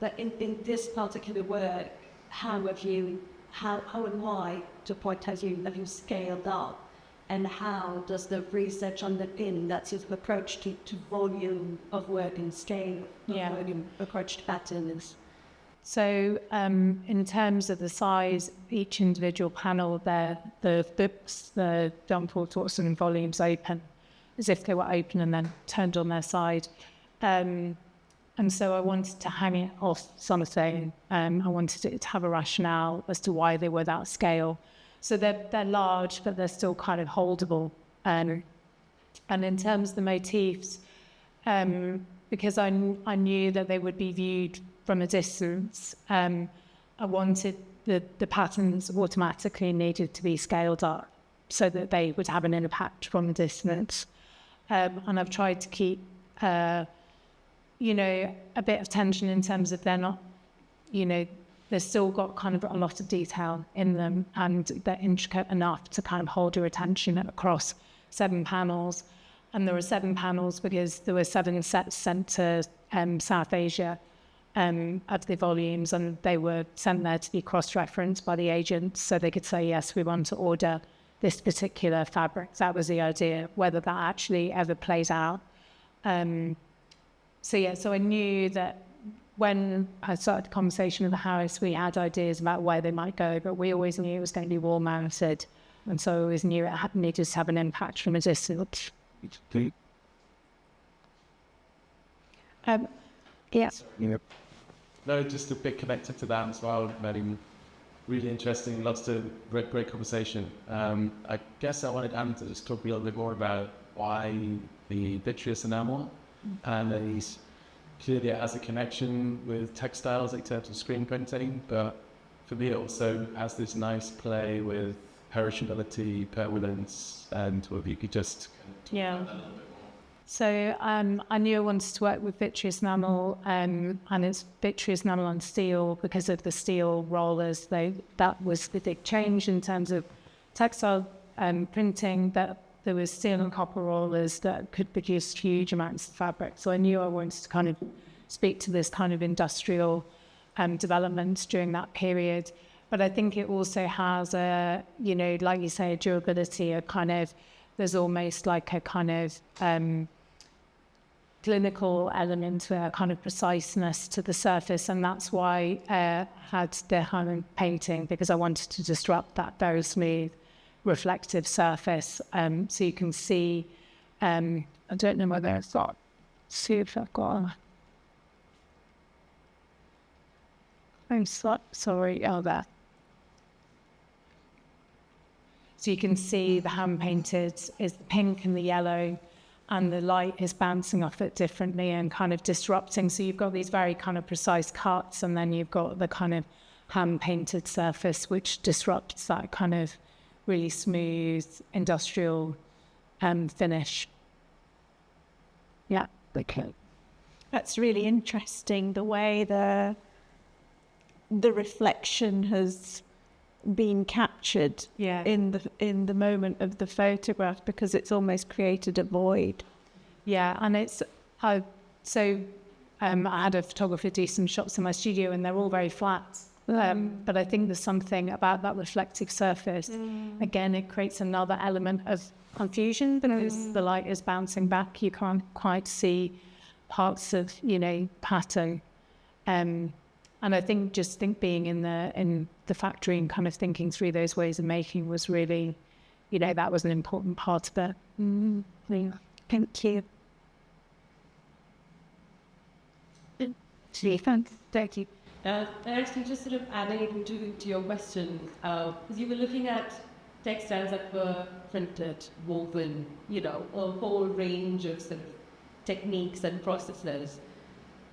But in this particular work, how and why, to point, have you scaled up? And how does the research underpin that sort of approach to volume of work and scale of volume approach to patterns? So in terms of the size, each individual panel, the John Forbes Watson volumes open as if they were open and then turned on their side. And so I wanted to hang it off something. I wanted it to have a rationale as to why they were that scale. So they're large, but they're still kind of holdable. And in terms of the motifs, because I knew that they would be viewed from a distance, I wanted the patterns automatically needed to be scaled up so that they would have an impact from a distance. And I've tried to keep, a bit of tension in terms of they're not, they've still got kind of a lot of detail in them, and they're intricate enough to kind of hold your attention across 7 panels. And there were 7 panels because there were 7 sets sent to South Asia of the volumes, and they were sent there to be cross-referenced by the agents so they could say, yes, we want to order this particular fabric. That was the idea. Whether that actually ever plays out. So I knew that when I started the conversation with the house, we had ideas about where they might go, but we always knew it was going to be wall-mounted, and so I always knew it needed to have an impact from a distance. No, just a bit connected to that as well. Really interesting, lots of great conversation. I guess I wanted Anne to just talk a little bit more about why the vitreous enamel, and he's clearly it has a connection with textiles in terms of screen printing, but for me it also has this nice play with perishability, permanence, and if you could just talk about that a little bit more. So I knew I wanted to work with vitreous enamel, and it's vitreous enamel on steel because of the steel rollers. That was the big change in terms of textile printing, that there was steel and copper rollers that could produce huge amounts of fabric. So I knew I wanted to kind of speak to this kind of industrial development during that period. But I think it also has a, like you say, a durability, a kind of, there's almost like a kind of clinical element to a kind of preciseness to the surface. And that's why I had the hand painting, because I wanted to disrupt that very smooth reflective surface, so you can see, I don't know whether it's got, see if I've got, I'm sorry, there. So you can see the hand painted is the pink and the yellow, and the light is bouncing off it differently and kind of disrupting. So you've got these very kind of precise cuts, and then you've got the kind of hand painted surface which disrupts that kind of really smooth industrial finish. Yeah, okay. That's really interesting, the way the reflection has been captured in the moment of the photograph, because it's almost created a void. Yeah, and it's I had a photographer do some shots in my studio, and they're all very flat. But I think there's something about that reflective surface. Again, it creates another element of confusion because the light is bouncing back. You can't quite see parts of, pattern. And I think being in the factory and kind of thinking through those ways of making was really, that was an important part of it. Thank you. Thank you. Actually, just sort of adding to your question, because you were looking at textiles that were printed, woven, a whole range of sort of techniques and processes.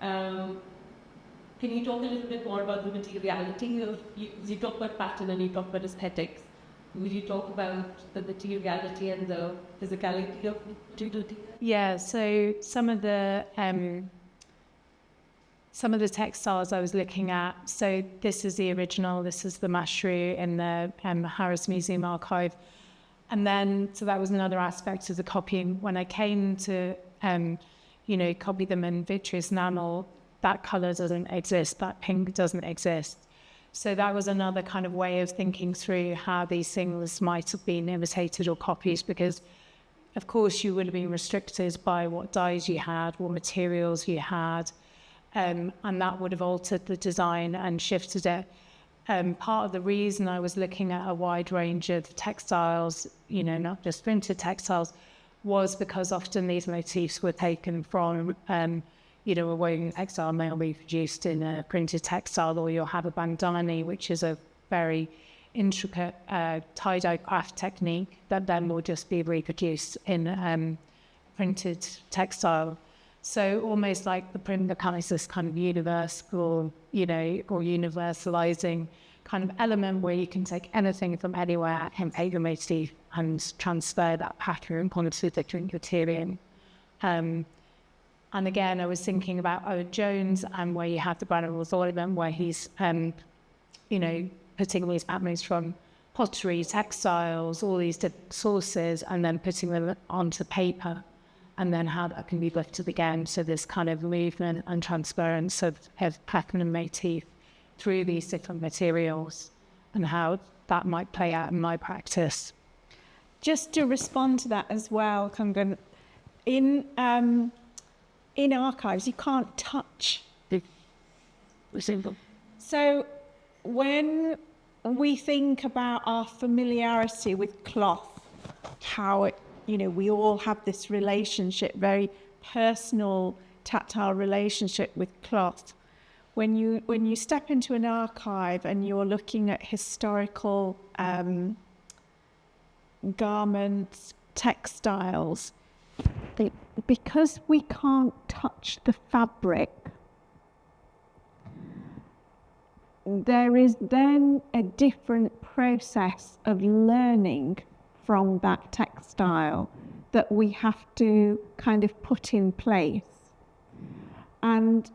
Can you talk a little bit more about the materiality of, you talk about pattern and you talk about aesthetics. Will you talk about the materiality and the physicality of materiality? Yeah, so some of the textiles I was looking at, so this is the original, this is the Mashru in the Harris Museum archive. And then, so that was another aspect of the copying. When I came to, copy them in vitreous enamel, that colour doesn't exist, that pink doesn't exist. So that was another kind of way of thinking through how these things might have been imitated or copied, because of course you would have been restricted by what dyes you had, what materials you had, and that would have altered the design and shifted it. Part of the reason I was looking at a wide range of textiles, not just printed textiles, was because often these motifs were taken from, a woven textile may be produced in a printed textile, or you'll have a bandhani, which is a very intricate tie-dye craft technique that then will just be reproduced in printed textile. So almost like the print becomes this kind of universal, or universalizing kind of element where you can take anything from anywhere and take a motif and transfer that pattern onto the print material. And again, I was thinking about Owen Jones and where you have the Branagh element where he's, putting these patterns from pottery, textiles, all these different sources, and then putting them onto paper, and then how that can be lifted again. So this kind of movement and transference of pattern and motif through these different materials, and how that might play out in my practice. Just to respond to that as well, Kungan, in archives, you can't touch. So when we think about our familiarity with cloth, how it, we all have this relationship, very personal, tactile relationship with cloth. When you step into an archive and you're looking at historical garments, textiles, because we can't touch the fabric, there is then a different process of learning from that textile that we have to kind of put in place. And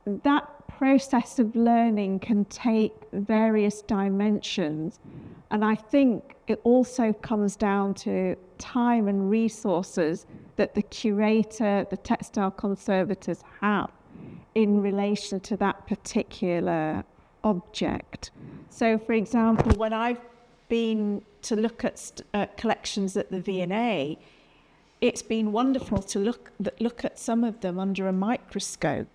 that process of learning can take various dimensions. And I think it also comes down to time and resources that the curator, the textile conservators have in relation to that particular object. So, for example, when I've been to look at collections at the V&A, it's been wonderful to look at some of them under a microscope.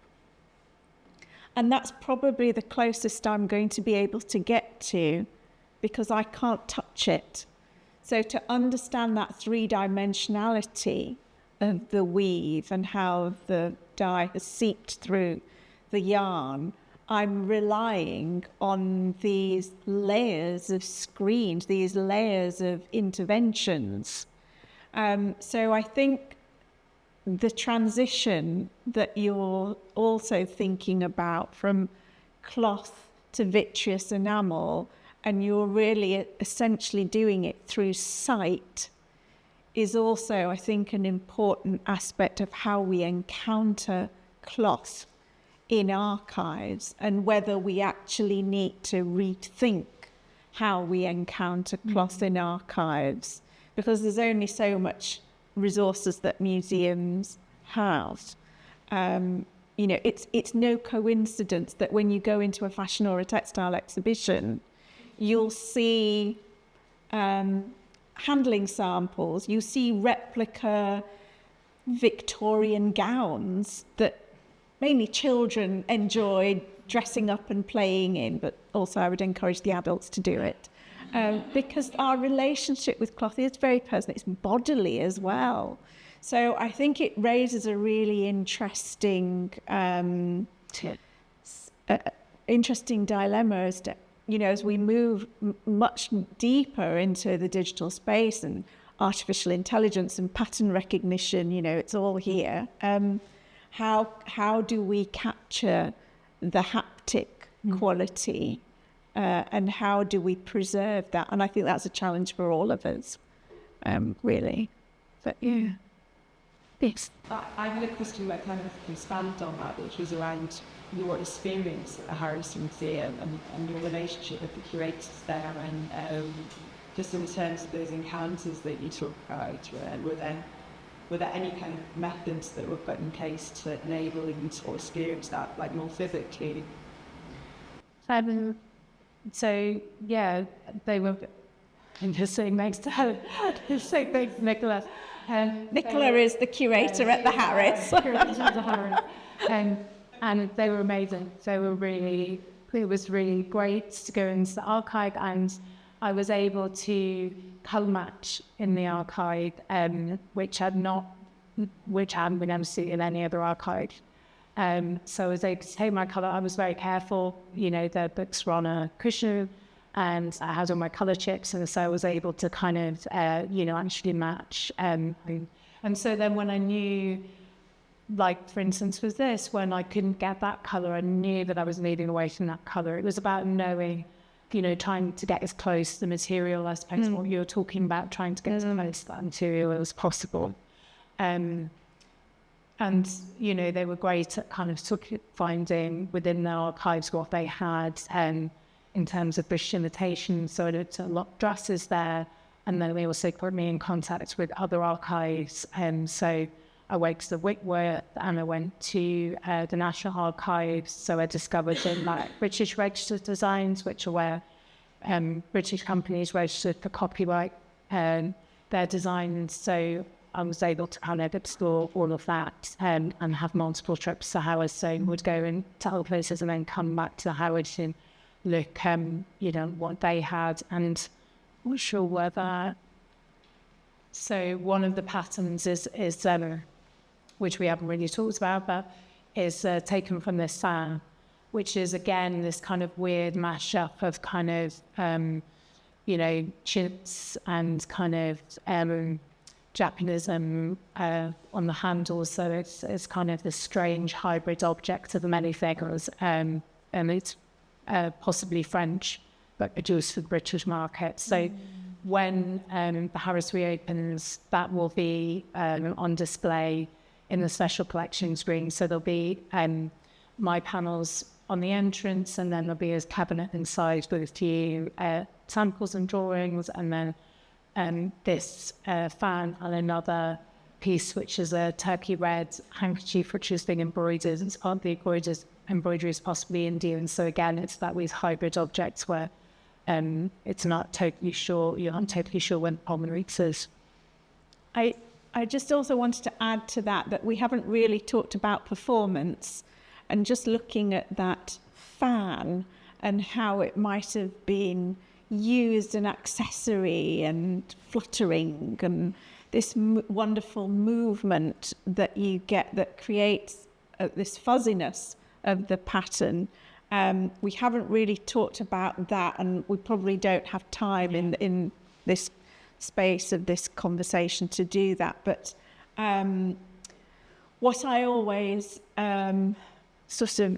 And that's probably the closest I'm going to be able to get to, because I can't touch it. So to understand that three-dimensionality of the weave and how the dye has seeped through the yarn, I'm relying on these layers of screens, these layers of interventions. So I think the transition that you're also thinking about from cloth to vitreous enamel, and you're really essentially doing it through sight, is also, I think, an important aspect of how we encounter cloth in archives, and whether we actually need to rethink how we encounter cloth in archives, because there's only so much resources that museums have. it's no coincidence that when you go into a fashion or a textile exhibition, you'll see handling samples, you see replica Victorian gowns that mainly children enjoy dressing up and playing in, but also I would encourage the adults to do it. Because our relationship with cloth is very personal, it's bodily as well. So I think it raises a really interesting dilemma as to, as we move much deeper into the digital space and artificial intelligence and pattern recognition, it's all here. How do we capture the haptic quality and how do we preserve that? And I think that's a challenge for all of us, really. But yeah. Yes. I had a question that kind of expanded on that, which was around your experience at the Harrison Museum and your relationship with the curators there, and just in terms of those encounters that you talk about, were there any kind of methods that were put in place to enable you to experience that, like more physically? So yeah, they were in the same next to her. Same thing, Nicola. Nicola is the curator at the Harris. And they were amazing. It was really great to go into the archive, and I was able to colour match in the archive, which I hadn't been able to see in any other archive. So I was able to take my colour. I was very careful. The books were on a cushion, and I had all my colour chips, and so I was able to kind of, actually match. And so then when I knew, like, for instance, with this, when I couldn't get that colour, I knew that I was moving away from that colour. It was about knowing, trying to get as close to the material, I suppose, what you were talking about, trying to get as close to that material as possible. And, they were great at kind of finding within their archives what they had in terms of British imitation. So I looked at a lot of dresses there, and then they also put me in contact with other archives. So I went to the Whitworth and I went to the National Archives. So I discovered British registered designs, which are where British companies registered for copyright their designs. So I was able to kind of explore all of that and have multiple trips to Howard. So would go in to other places and then come back to Howard and look, what they had. And I'm not sure whether. So one of the patterns is which we haven't really talked about, but is taken from this fan, which is again this kind of weird mashup of kind of chintz and kind of Japanism on the handles. So it's kind of this strange hybrid object of many things, and it's possibly French, but produced for the British market. So when the Harris reopens, that will be on display in the special collection screen. So there'll be my panels on the entrance, and then there'll be a cabinet inside with a few samples and drawings, and then this fan and another piece, which is a turkey red handkerchief, which is being embroidered. It's part of the embroidery is possibly Indian. So again, it's that with hybrid objects where it's not totally sure, you're not totally sure when polymerase is. I just also wanted to add to that we haven't really talked about performance, and just looking at that fan and how it might have been used an accessory and fluttering and this wonderful movement that you get that creates this fuzziness of the pattern. We haven't really talked about that, and we probably don't have time in this space of this conversation to do that. But what I always sort of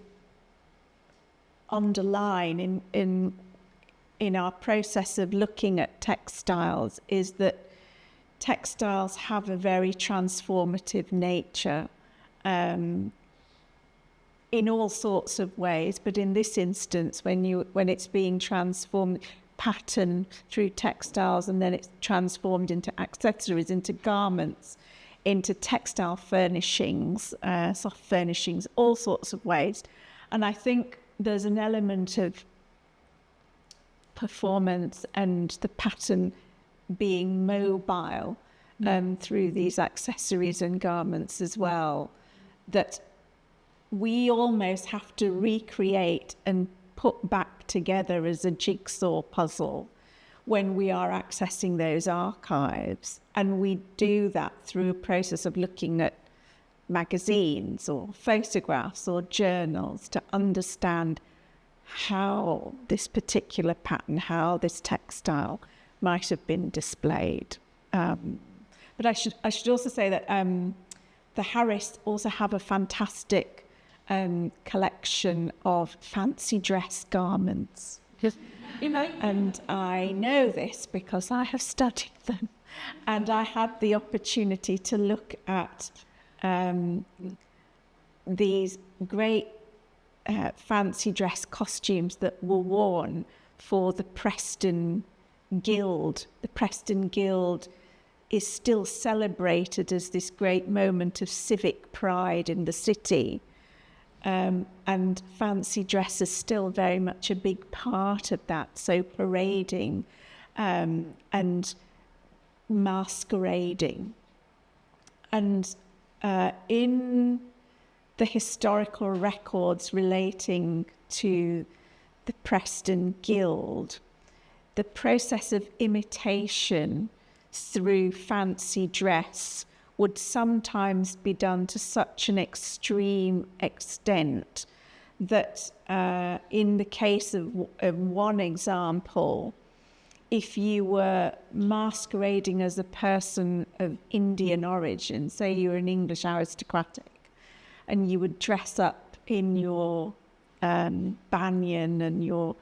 underline in our process of looking at textiles is that textiles have a very transformative nature in all sorts of ways, but in this instance, when it's being transformed, pattern through textiles, and then it's transformed into accessories, into garments, into textile furnishings, soft furnishings, all sorts of ways. And I think there's an element of performance and the pattern being mobile through these accessories and garments as well, that we almost have to recreate and put back together as a jigsaw puzzle when we are accessing those archives. And we do that through a process of looking at magazines or photographs or journals to understand how this particular pattern, how this textile might have been displayed. But I should also say that the Harris also have a fantastic collection of fancy dress garments. And I know this because I have studied them, and I had the opportunity to look at these great fancy dress costumes that were worn for the Preston Guild. The Preston Guild is still celebrated as this great moment of civic pride in the city. And fancy dress is still very much a big part of that. So parading and masquerading. And in the historical records relating to the Preston Guild, the process of imitation through fancy dress would sometimes be done to such an extreme extent that in the case of one example, if you were masquerading as a person of Indian origin, say you were an English aristocratic, and you would dress up in your banyan and your,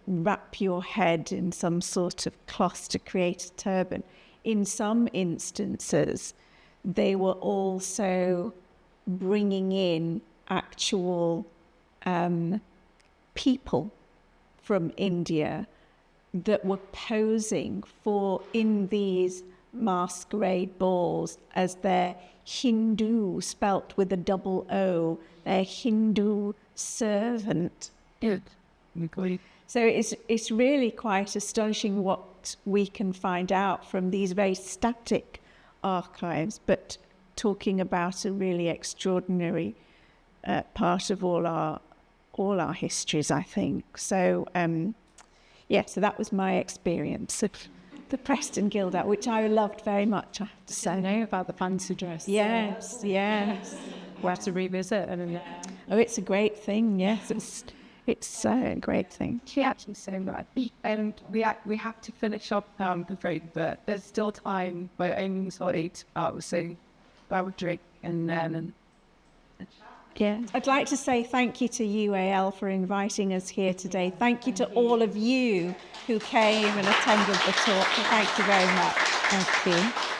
wrap your head in some sort of cloth to create a turban. In some instances, they were also bringing in actual people from India that were posing in these masquerade balls as their Hindu, spelt with a double O, their Hindu servant. So it's really quite astonishing what we can find out from these very static archives, but talking about a really extraordinary part of all our histories, I think. So so that was my experience of the Preston Guild, which I loved very much, I have to say. I know about the fancy dress. Yes. We'll have to revisit. Oh, it's a great thing. Yes, it's a great thing. She actually so much. And we have to finish up the afraid, but there's still time. We're aiming for 8 hours, so I would drink and then. Yeah. I'd like to say thank you to UAL for inviting us here today. Thank you to all of you who came and attended the talk. Thank you very much. Thank you.